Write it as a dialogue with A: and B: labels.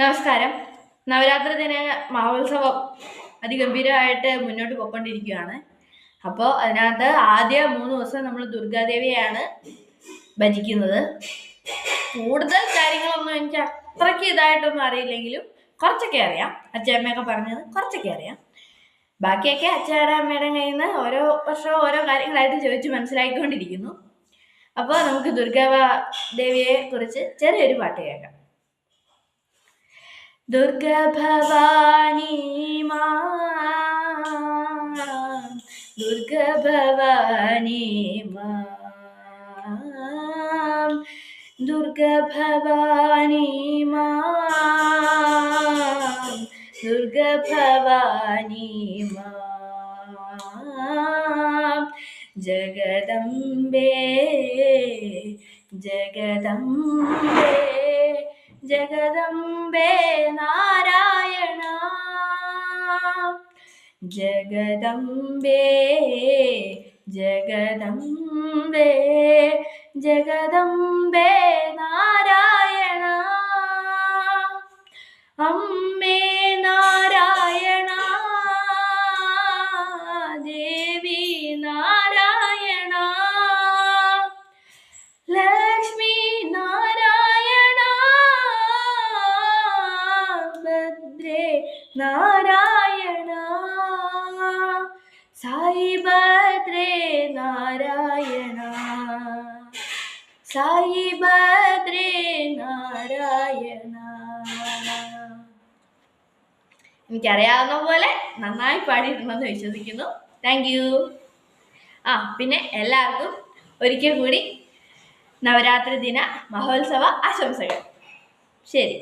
A: നമസ്കാരം. നവരാത്രി ദിന മഹോത്സവം അതിഗംഭീരമായിട്ട് മുന്നോട്ട് പോയിക്കൊണ്ടിരിക്കുകയാണ്. അപ്പോൾ അതിനകത്ത് ആദ്യ 3 ദിവസം നമ്മൾ ദുർഗാദേവിയെയാണ് ഭജിക്കുന്നത്. കൂടുതൽ കാര്യങ്ങളൊന്നും എനിക്ക് അത്രയ്ക്ക് ഇതായിട്ടൊന്നും അറിയില്ലെങ്കിലും കുറച്ചൊക്കെ അറിയാം. അച്ഛമ്മയൊക്കെ പറഞ്ഞത് കുറച്ചൊക്കെ അറിയാം. ബാക്കിയൊക്കെ അച്ഛയുടെ അമ്മയുടെ കയ്യിൽ നിന്ന് ഓരോ വർഷവും ഓരോ കാര്യങ്ങളായിട്ട് ചോദിച്ച് മനസ്സിലാക്കിക്കൊണ്ടിരിക്കുന്നു. അപ്പോൾ നമുക്ക് ദുർഗാദേവിയെ കുറിച്ച് ചെറിയൊരു പാട്ട് കേൾക്കാം. दुर्गा भवानी मां, दुर्गा भवानी मां, दुर्गा भवानी मां, दुर्गा भवानी मां, जगदम्बे जगदम्बे जगदम्बे नारायण, जगदम्बे जगदम्बे जगदम्बे नारायण, अम्मे नारायण, देवी नारायण, लक्ष्मी नारायण, भद्रे नारायण, साई भद्रे नारायण, साई भद्रे नारायण. എനിക്കറിയാവുന്ന പോലെ നന്നായി പാടിയിട്ടുണ്ടെന്ന് വിശ്വസിക്കുന്നു. Thank you. പിന്നെ എല്ലാവർക്കും ഒരിക്കൽ കൂടി നവരാത്രി ദിന മഹോത്സവ ആശംസകൾ. ശരി.